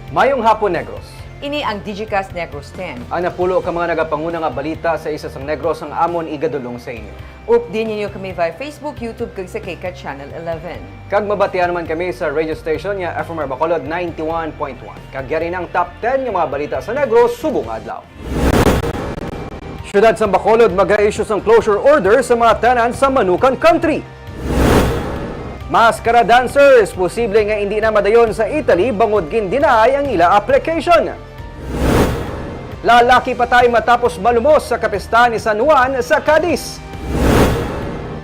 Mayong hapon, Negros. Ini ang Digicast Negros 10. Ang napulo ka mga nagapanguna nga balita sa isa sang Negros ang amon igadulong sa inyo. Updin niyo kami via Facebook, YouTube, kag sa KK Channel 11. Kag mabatian naman kami sa radio station nga FMR Bacolod 91.1. Kag yari ng top 10 nga mga balita sa Negros subong adlaw. Syudad sa Bacolod mag-issue sang closure order sa mga tanan sa Manukan Country. Maskara dancers, posible nga hindi na madayon sa Italy bangod gindinay ang ila application. Lalaki patay matapos malumos sa kapista ni San Juan sa Cadiz.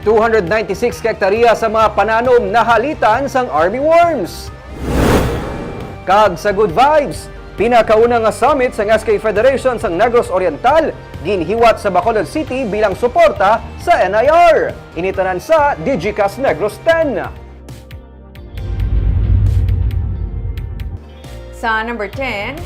296 hektarya sa mga pananom na halitan sang army worms. Kag sa good vibes, pinakauna nga summit sa SK Federation sang Negros Oriental ginhiwat sa Bacolod City bilang suporta sa NIR. Initanan sa Digicast Negros 10. Sa number 10,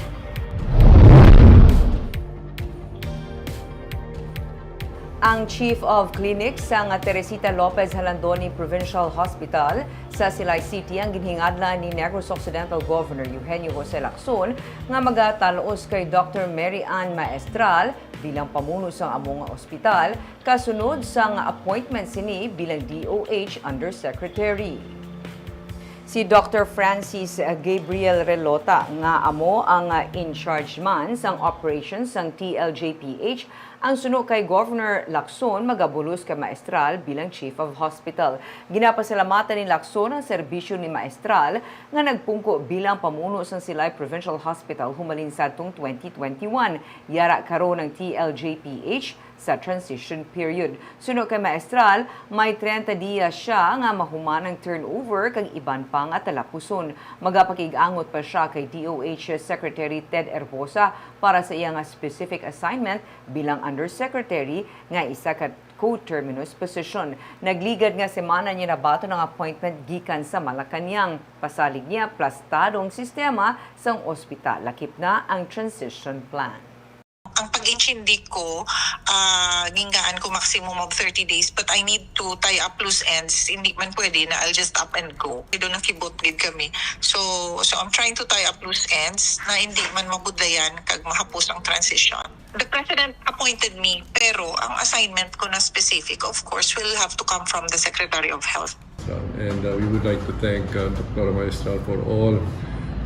ang Chief of Clinics sa Teresita Lopez Halandoni Provincial Hospital sa Silay City ang ginhingadla ni Negros Occidental Governor Eugenio Jose Lacson nga magatalaos kay Dr. Mary Ann Maestral bilang pamuno sa among ospital kasunod sa appointment sini bilang DOH Undersecretary. Si Dr. Francis Gabriel Relota nga amo ang in-charge man sang operations sang TLJPH ang suno kay Governor Lacson magabulos kay Maestral bilang Chief of Hospital. Ginapasalamatan ni Lacson ang serbisyo ni Maestral nga nagpungko bilang pamuno sang Silay Provincial Hospital humalin sa 2021. Yara karon ng TLJPH sa transition period. Suno kay Maestral, may 30 diya siya nga mahumanang turnover kag iban pang at talapuson. Magapakig-angot pa siya kay DOH Secretary Ted Herbosa para sa iyang specific assignment bilang Undersecretary nga isa ka co-terminus position. Nagligad nga semana niya nabato ng appointment gikan sa Malacanang. Pasalig niya plastadong sistema sang ospital. Lakip na ang transition plan. Ang pag-intindi ko, gingaan ko maximum of 30 days but I need to tie up loose ends. Hindi man pwede na I'll just up and go. Doon nakibot gid kami. So I'm trying to tie up loose ends na hindi man mabudlayan kag mahapos ang transition. The President appointed me pero ang assignment ko na specific of course will have to come from the Secretary of Health. And we would like to thank Dr. Maestral for all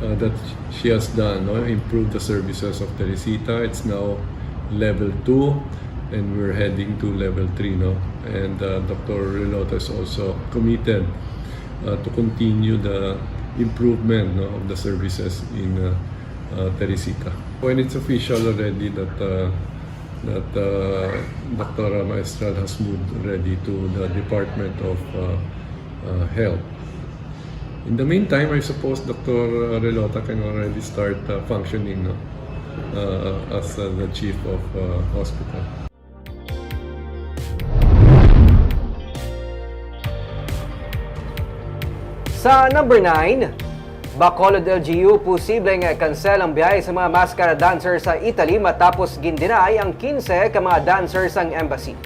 that she has done, improve the services of Teresita. It's now level 2 and we're heading to level 3. And Dr. Relota is also committed to continue the improvement of the services in Teresita. When it's official already that Dr. Maestral has moved already to the Department of Health. In the meantime, I suppose Dr. Relota can already start functioning as the chief of hospital. Sa number 9, Bacolod LGU posibleng cancel ang biyahe sa mga maskara dancers sa Italy matapos gindinay ang 15 ka mga dancers ang embassy.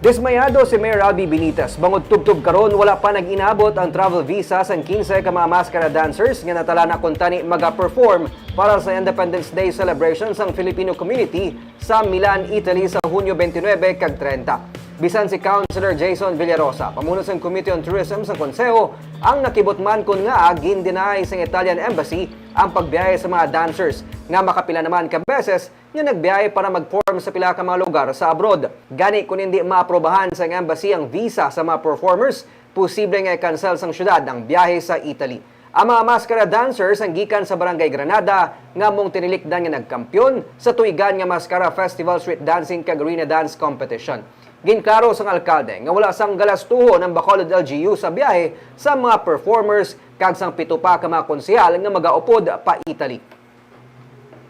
Dismayado si Mayor Albi Benitez. Bangod tubtub karon wala pa nag-inabot ang travel visa sa 15 ka mga maskara dancers nga natala na kuntani maga-perform para sa Independence Day celebrations ang Filipino community sa Milan, Italy sa Hunyo 29 kag 30. Bisan si Councilor Jason Villarosa, pamuno sa Committee on Tourism sa Konseho, ang nakibotman kun nga gindinay sa Italian Embassy ang pagbiyahe sa mga dancers nga makapila naman ka beses nga nagbiyahe para mag-form sa pila ka mga lugar sa abroad. Gani kung hindi maaprobahan sa embassy ang visa sa mga performers, posible nga i-cancel sang syudad ang biyahe sa Italy. Ang mga maskara dancers ang gikan sa Barangay Granada nga mong tinilikdan nga nagkampyon sa tuigan nga Maskara Festival Street Dancing kag Arena Dance Competition. Ginklaro sang alkalde nga wala sang galastuho ng Bacolod LGU sa biyahe sa mga performers kag sang 7 pa ka mga konsehal nga magaupod pa Italy.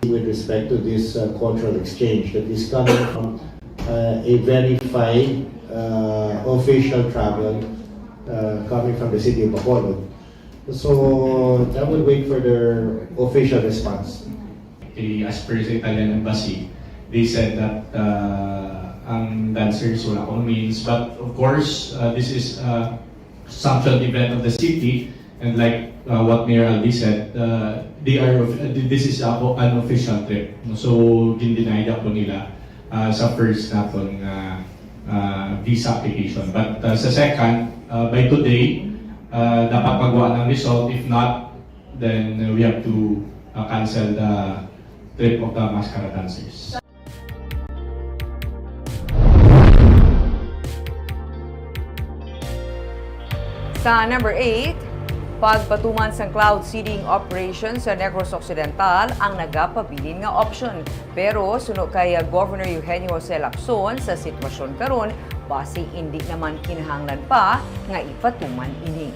With respect to this cultural exchange that is coming from a verified official travel coming from the city of Bacolod. So I will wait for their official response. As per sa Italian Embassy, they said that ang dancers wala akong means, but of course this is a sanctioned event of the city And like what Mayor Albi said, this is an official trip. So, gindinay po nila sa first naton visa application. But sa second, by today, dapat magawa ng result. If not, then we have to cancel the trip of the mascara dancers. Sa number 8, pagpatuman sa cloud seeding operation sa Negros Occidental ang nagapabilin nga option. Pero suno kay Governor Eugenio Jose Lacson sa sitwasyon karon, base hindi naman kinahanglan pa nga ipatuman ini.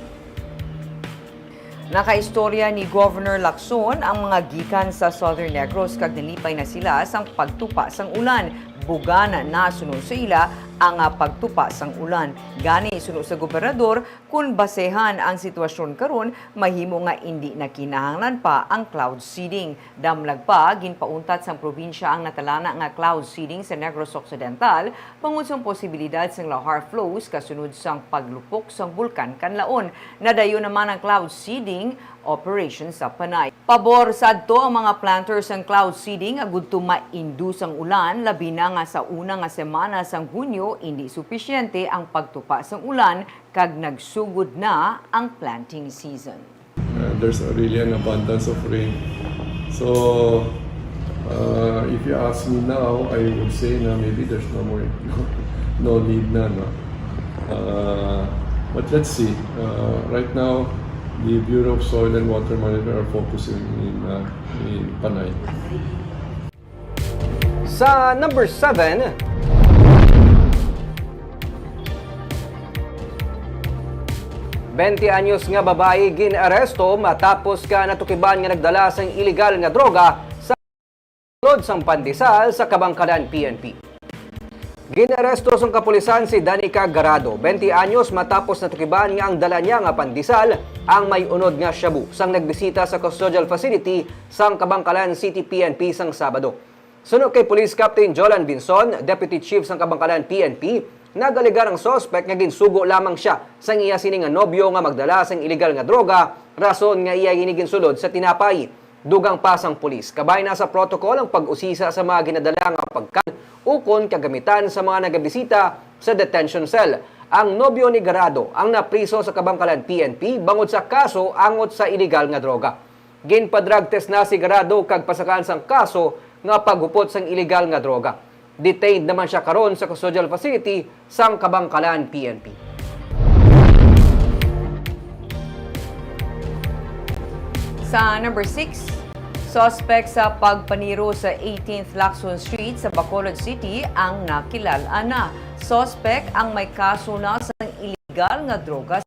Nakaistorya ni Governor Lacson ang mga gikan sa Southern Negros kag nalipay na sila sang pagtupa sang ulan. Bugana na sunod sa ila ang pagtupa sang ulan. Gani sunod sa gobernador kung basehan ang sitwasyon karon mahimo nga hindi na kinahanglan pa ang cloud seeding. Damlag pa ginpauntat sang probinsya ang natalana nga cloud seeding sa Negros Occidental bangod sa posibilidad sang lahar flows kasunod sang paglupok sang bulkan kanlaon. Nadayon naman ang cloud seeding operation sa Panay. Pabor sadto ang mga planters ang cloud seeding agud to ma-induce ang ulan labi na nga sa una nga semana sang Hunyo hindi supisyente ang pagtupa sang ulan kag nagsugod na ang planting season. There's really an abundance of rain. So, if you ask me now, I would say na maybe there's no need na. No? But let's see. Right now, the Bureau of Soil and Water Management are focusing in Panay. Sa number 7, anyos nga babae ginaresto matapos ka natukiban nga nagdala sang illegal nga droga sa lod sang Pandesal sa Kabangkalan PNP. Ginaresto sang kapulisan si Danica Garado, 20 anyos matapos natukiban nga ang dala niya nga pandesal ang may unod nga shabu sang nagbisita sa custodial facility sang Kabangkalan City PNP sang Sabado. Sunod kay Police Captain Jolan Binson, Deputy Chief sang Kabangkalan PNP, nagaligar ang sospek nga ginsugo lamang siya sang iya sining nga nobyo nga magdala sang illegal nga droga, rason nga iya giniginsulod sa tinapay. Dugang pasang pulis, kabay na sa protocol ang pag-usisa sa mga ginadala nga pagkan ukon kagamitan sa mga nagabisita sa detention cell. Ang nobyo ni Garado ang napriso sa Kabangkalan PNP bangod sa kaso angot sa illegal nga droga. Ginpa-drug test na si Garado kag pasakan sang kaso nga paghupot sang illegal nga droga. Detained naman siya karon sa custodial facility sang Kabangkalan PNP. Sa number 6, suspect sa pagpaniro sa 18th Lacson Street sa Bacolod City ang nakilalaan na. Suspect ang may kaso na sa illegal nga droga.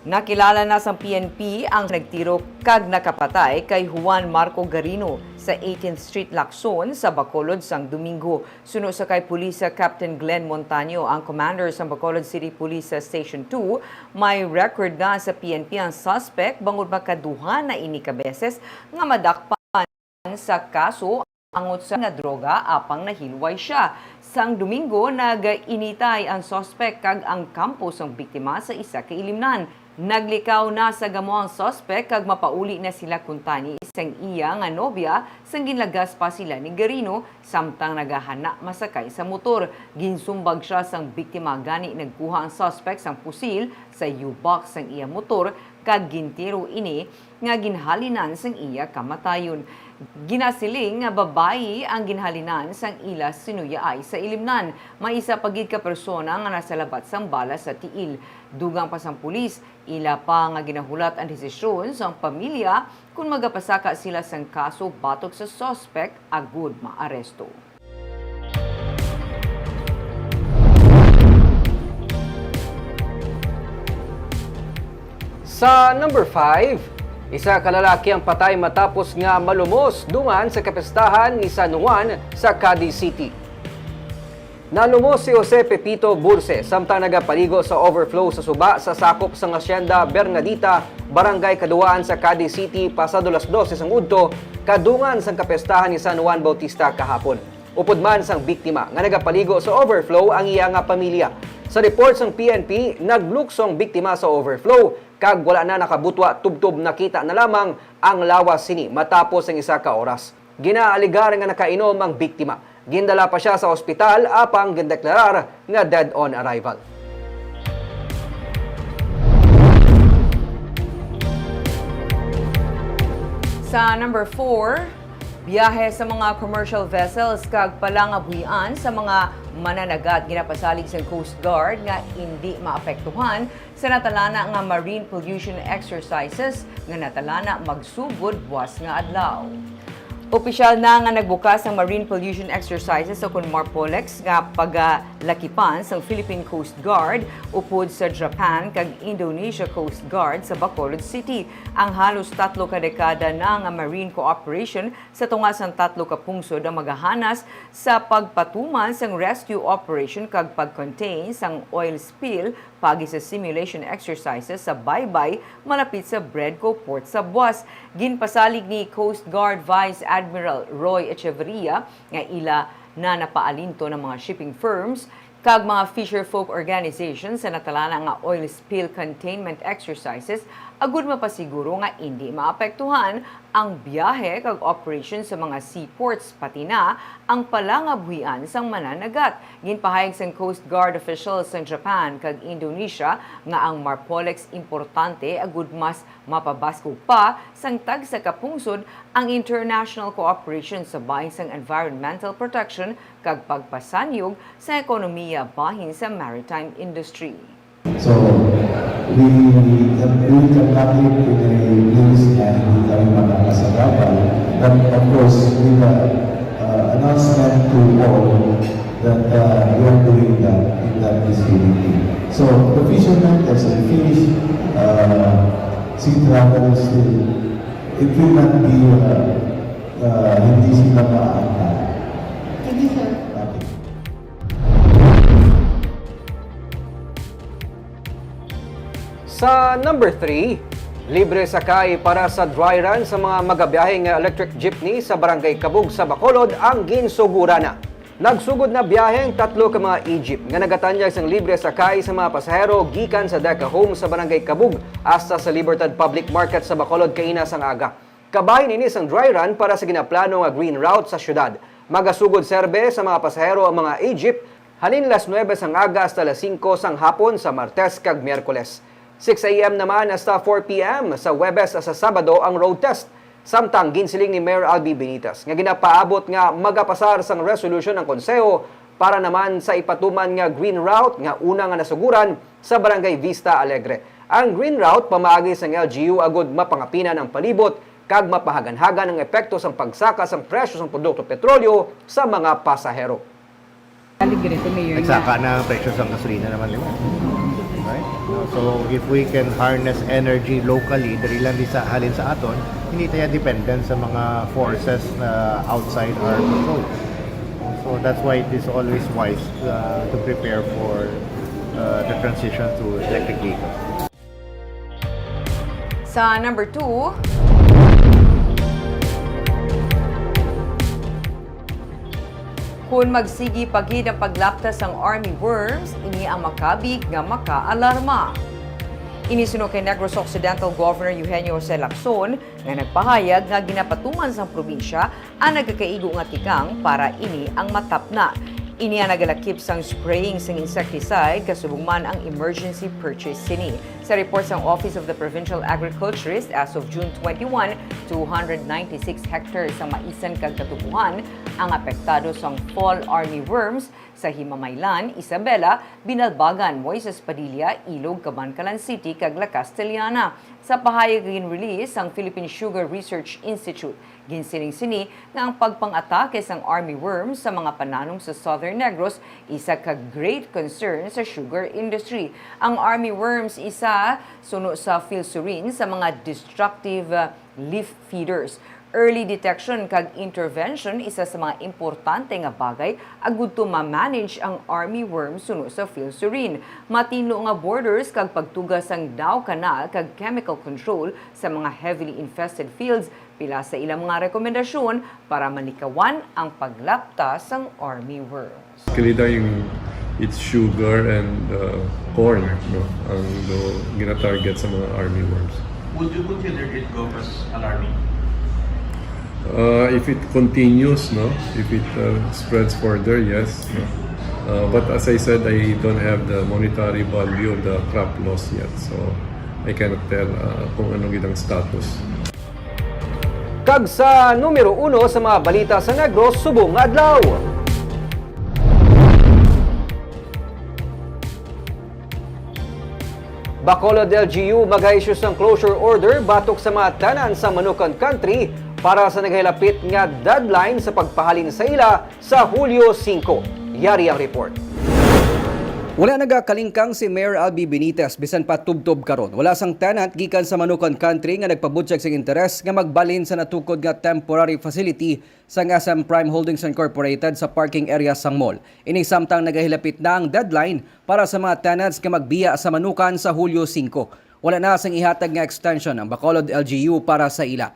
Nakilala na sa PNP ang nagtiro kag nakapatay kay Juan Marco Garino sa 18th Street Lacson sa Bacolod sang Domingo. Sunod sa kay Pulisa Captain Glenn Montaño, ang commander sa Bacolod City Police Station 2, may record na sa PNP ang suspect bangod makaduha na ini ka beses nga madakpan sa kaso angot sa nga droga apang nahilway siya. Sang Domingo, nag-initay ang suspect kag ang kampo sang biktima sa isa ka ilimnan. Naglikaw na sa gamo ang suspect kag mapauli na sila kuntani isang iya nga nobya sang ginlagas pa sila ni Garino samtang nagahana masakay sa motor. Ginsumbag siya sang biktima gani nagkuha ang suspect sang pusil sa U-box sang iya motor kag gintiro ini nga ginhalinan sang iya kamatayon. Ginasiling nga babayi ang ginhalinan sang ila sinuyaay sa ilimnan. May isa pagid ka persona nga nasa labat sang bala sa tiil. Dugang pa sang pulis, ila pa nga ginahulat ang desisyon sa pamilya kung magapasaka sila sang kaso batok sa suspect agud maaresto. Sa number 5, isa ka lalaki ang patay matapos nga malumos dungan sa kapestahan ni San Juan sa Cadiz City. Nalumos si Jose Pepito Burse samtang nagapaligo sa overflow sa suba sa sakop sa Hacienda Bernadita, Barangay Kaduaan sa Cadiz City pasado las 12 sang udto kadungan sang kapestahan ni San Juan Bautista kahapon. Upod man sang biktima nga nagapaligo sa overflow ang iya nga pamilya. Sa report ng PNP, nagluksong biktima sa overflow kag wala na nakabutwa tubtob nakita na lamang ang lawas sini matapos ang isa ka oras. Ginaaligar nga nakainom ang biktima. Gindala pa siya sa ospital apang gindeklarar nga dead on arrival. Sa number 4, biyahe sa mga commercial vessels kag palangabuhian sa mga mananagat ginapasalig sa Coast Guard nga hindi maapektuhan sa natalana nga marine pollution exercises nga natalana magsugod buwas nga adlaw. Opisyal na nga nagbukas ang marine pollution exercises sa Marpolex nga paglakipan sa Philippine Coast Guard upod sa Japan kag Indonesia Coast Guard sa Bacolod City. Ang halos 3 ka dekada na nga marine cooperation sa tunga sang 3 ka pungsod ang magahanas sa pagpatuman sang rescue operation kag pag-contain sang oil spill pagi sa simulation exercises sa Baybay malapit sa Bredco Port sa Buas. Ginpasalig ni Coast Guard Vice Admiral Roy Echeverria nga ila na napaalinto ng mga shipping firms kag mga fisher folk organizations sa natalana nga oil spill containment exercises agud mapasiguro nga hindi maapektuhan ang biyahe kag operation sa mga seaports pati na ang palangabuhian sang mananagat. Ginpahayag sang Coast Guard officials sa Japan kag Indonesia nga ang Marpolex importante agud mas mapabasko pa sang tag sa kapungsod ang international cooperation sa bahin sang environmental protection kag pagpasanyog sa ekonomiya bahin sa maritime industry. So, we cannot live in a place and we tayo makakasagapan. But of course, with the announcement to all that we are doing that in that vicinity. So, the fishermen has finished sea travel still. It will not be hindi sila maaangkat. Thank you, sir. Okay. Sa number 3, libre sakay para sa dry run sa mga magabiyaheng electric jeepney sa Barangay Kabug sa Bacolod ang ginsugura na. Nagsugod na biyaheng 3 ka mga e-jeep nga nagatanyag sang libre sakay sa mga pasahero gikan sa Deca Home sa Barangay Kabug hasta sa Libertad Public Market sa Bacolod kaina sang aga. Kabahin ini sang dry run para sa ginaplano nga green route sa syudad. Magasugod serbe sa mga pasahero ang mga e-jeep halin las 9 sang aga hasta las 5 sang hapon sa Martes kag Miyerkules. 6 a.m. naman hasta 4 p.m. sa Webes sa Sabado ang road test. Samtang ginsiling ni Mayor Albi Benitez nga ginapaabot nga magapasar sang resolution ng konseho para naman sa ipatuman nga green route nga una nga nasuguran sa Barangay Vista Alegre. Ang green route pamaagi sang LGU agud mapangapinan ang palibot kag mapahagan-hagan ang epekto sang pagsaka sang presyo sang produkto petrolyo sa mga pasahero. Nagsaka na ang presyo sa gasolina naman nila. Right? So if we can harness energy locally, dali lang di sa halin sa aton, hindi tayo dependent sa mga forces na outside our control. So that's why it is always wise to prepare for the transition to electric vehicles. Sa number 2, kung magsigi pagid ang paglaptas ang army worms, ini ang makabig nga maka-alarma. Inisuno kay Negros Occidental Governor Eugenio Jose Lacson nga nagpahayag nga ginapatuman sa probinsya ang nagkakaigo nga tikang para ini ang matapna. Ini ang nagalakip sang spraying sang insecticide kasubong man ang emergency purchase sini. Sa report sang Office of the Provincial Agriculturist as of June 21, 296 hectares ang maisan kag katubuhan ang apektado sang fall army worms sa Himamaylan, Isabela, Binalbagan, Moises Padilla, Ilog, Cabancalan City kag La Castellana. Sa pahayag gin-release ang Philippine Sugar Research Institute, ginsiling sini nga ang pagpang-atake sang army worms sa mga pananom sa Southern Negros isa ka great concern sa sugar industry. Ang army worms isa suno sa filsurin sa mga destructive leaf feeders. Early detection kag intervention isa sa mga importante nga bagay agud to ma-manage ang army worm suno sa filsurin. Matinlo nga borders kag pagtugas sang Dao Canal kag chemical control sa mga heavily infested fields pila sa ilang mga rekomendasyon para malikawan ang paglaptas sang army worms. Kalida yung it's sugar and corn, no, ang gina-target sa mga armyworms. Would you consider it go as alarming? If it continues, no, if it spreads further, yes. No. But as I said, I don't have the monetary value of the crop loss yet, so I cannot tell kung anong itang status. Kag sa numero 1 sa mga balita sa Negros, subong nga adlaw. Bacolod LGU mag-issues ng closure order batok sa mga tanan sa Manukan Country para sa naghilapit nga deadline sa pagpahalin sa ila sa Hulyo 5. Yari ang report. Wala nagakalingkang si Mayor Albi Benitez bisan pa tubtob karon. Wala sang tenant gikan sa Manukan Country nga nagpabutyag sing interes nga magbalin sa natukod nga temporary facility sa SM Prime Holdings Incorporated sa parking area sang mall. Ini samtang nagahilapit na ang deadline para sa mga tenants nga magbiya sa Manukan sa Hulyo 5. Wala na sang ihatag nga extension ang Bacolod LGU para sa ila.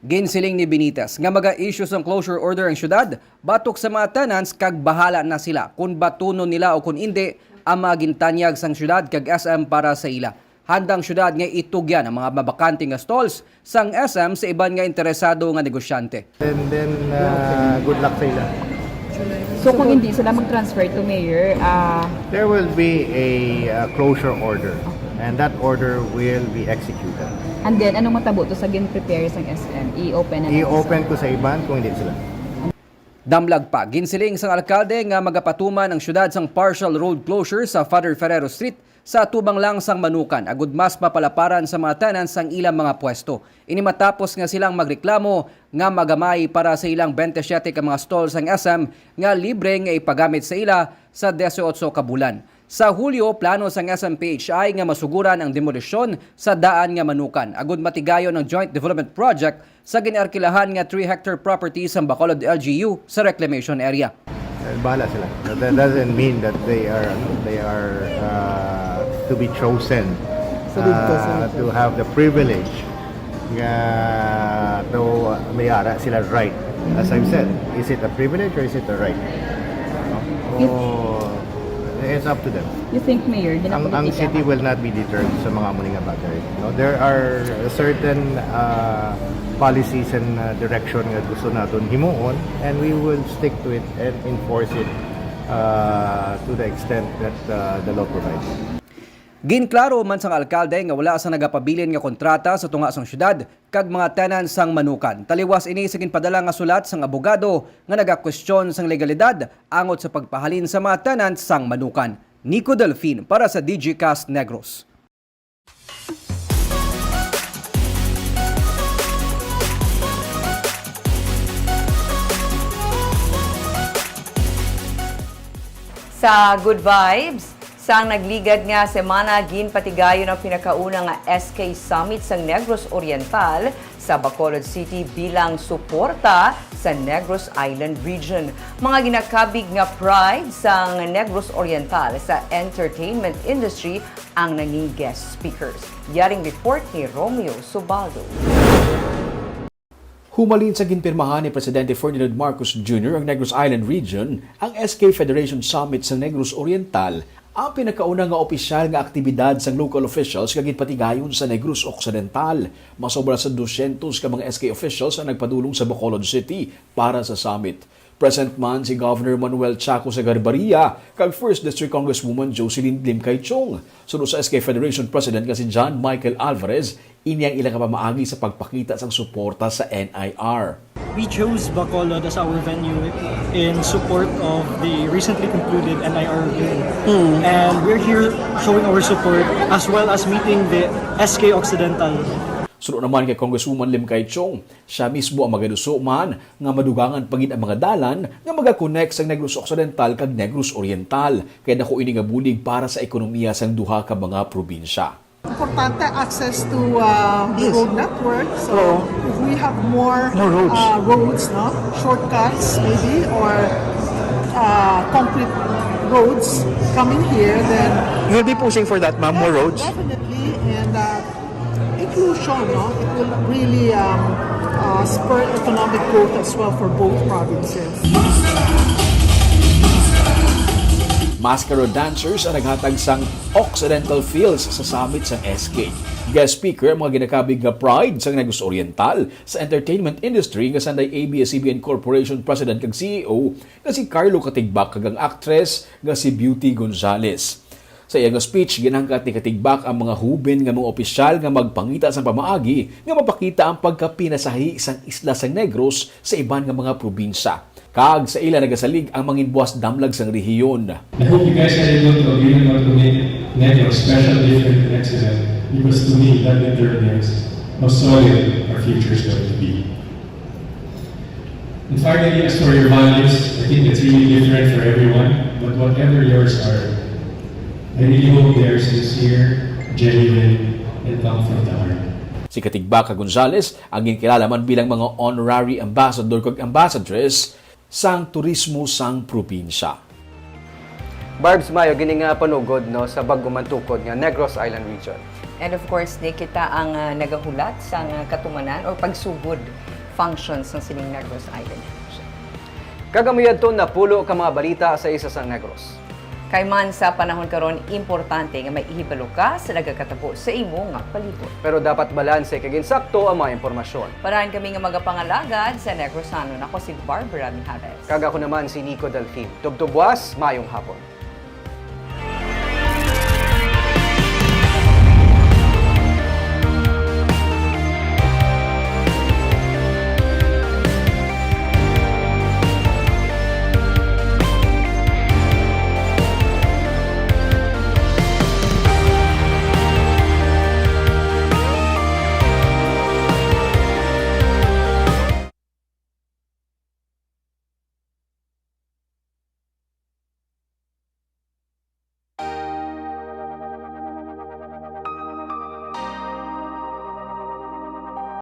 Ginsiling ni Benitez nga maga-issue ng closure order ang syudad batok sa mga tenants kag bahala na sila kung batunon nila o kung hindi ang mga gintanyag sang syudad kag SM para sa ila. Handang syudad nga itugyan ang mga mabakante nga stalls sang SM sa iban nga interesado nga negosyante. And then, good luck sa ila. So kung hindi sila mag-transfer to mayor, There will be a closure order, and that order will be executed. and then anong matabo to sa gin-prepare sang SM? I-open na I-open ko sa iban kung hindi sila. Damlag pa, ginsiling sang alkalde nga magapatuman ang syudad sang partial road closure sa Father Ferrero Street sa tubang lang sang Manukan, agud mas mapalaparan sa mga tenants sang ilang mga pwesto. Ini matapos nga silang magreklamo nga magamay para sa ilang 27 ka mga stalls sang SM nga libre nga ipagamit sa ila sa 18 ka bulan. Sa Hulyo, plano sang SMPHI nga masuguran ang demolisyon sa daan nga Manukan, agud matigayon ng Joint Development Project sa ginarkilahan nga 3-hectare property sa Bacolod LGU sa reclamation area. Bahala sila. That doesn't mean that they are to be chosen to have the privilege nga to mayara sila right. As I've said, is it a privilege or is it a right? It's up to them. You think mayor, Ang city will not be deterred sa mga muling bagay. No, there are certain policies and direction nga gusto natin himuon, and we will stick to it and enforce it to the extent that the law provides. Ginklaro man sang alkalde nga wala sa nagapabilin nga kontrata sa tunga sang syudad kag mga tenants sang Manukan. Taliwas ini sa ginpadala nga sulat sang abogado nga nagakwestiyon sang legalidad angot sa pagpahalin sa mga tenants sang Manukan. Nico Delfin para sa DGCast Negros. Sa Good Vibes, sang nagligad nga semana ginpatigayon ang pinakauna nga SK Summit sa Negros Oriental sa Bacolod City bilang suporta sa Negros Island Region. Mga ginakabig nga pride sa Negros Oriental sa entertainment industry ang naging guest speakers. Yaring report ni Romeo Subaldo. Humalin sa ginpirmahan ni Presidente Ferdinand Marcos Jr. ang Negros Island Region, ang SK Federation Summit sa Negros Oriental, ang pinakauna nga opisyal nga aktibidad sa local officials nga ginpatigayon sa Negros Occidental. Masobra sa 200 ka mga SK officials ang nagpadulong sa Bacolod City para sa summit. Present man si Governor Manuel Chaco Segarbarria kag 1st District Congresswoman Jocelyn Lim Caichong. Sunod sa SK Federation President nga si John Michael Alvarez, inyang ilang kapamaagi sa pagpakita sang suporta sa NIR. We chose Bacolod as our venue in support of the recently concluded NIR review. And we're here showing our support as well as meeting the SK Occidental. Sunod naman kay Congresswoman Lim Caichong, siya mismo ang magaduso man nga madugangan pagin ang mga dalan nga magakonect sa Negros Occidental kag Negros Oriental, kaya dako ini nga bulig para sa ekonomiya sang duha ka mga probinsya. Importante access to the road network. So if we have more roads, no? Shortcuts maybe, or concrete roads coming here, then You'll be pushing for that, ma'am, more roads? definitely, and inclusion, no? It will really spur economic growth as well for both provinces. Mascaro dancers ang naghatag sang Occidental Feels sa summit sa SK. Guest speaker ang mga ginakabig nga pride sa Negros Oriental sa entertainment industry nga sanday ABS-CBN Corporation President kag CEO nga si Carlo Katigbak kag ang actress nga si Beauty Gonzales. Sa iyang speech, ginangkat ni Katigbak ang mga hubin nga mga opisyal nga magpangita sa pamaagi nga mapakita ang pagkapinasahi isang isla sa Negros sa iban nga mga probinsya. Kag sa ila nagasalig ang manginbuwas damlag sang rehiyon. I hope you guys are able to agree on to make Negros special, different, and excellent, because to me that determines how solid our future is going to be. And finally, as for your values, I think it's really different for everyone, but whatever yours are, I really hope they are sincere, genuine, and come from the heart. Si Katigbak Gonzales ang ginkilala man bilang mga honorary ambassador kag ambassadress sang turismo sang probinsya. Barbs, Mayo, gini nga panugod no, sa baggumantukod nga Negros Island Region. And of course, di kita ang nagahulat sa katumanan o pagsugod functions ng sining Negros Island Region. Kagamuyad to napulo ka mga balita sa isa sang Negros. Kay man sa panahon karon importante nga may ihibalo ka sa nagakatabo sa imo nga palibot. Pero dapat balanse kag insakto ang mga impormasyon. Parahan kami nga magapangalagad sa Negrosanon. Ako si Barbara Mijares. Kag ako naman si Nico Delfin. Tubtubwas, mayong hapon.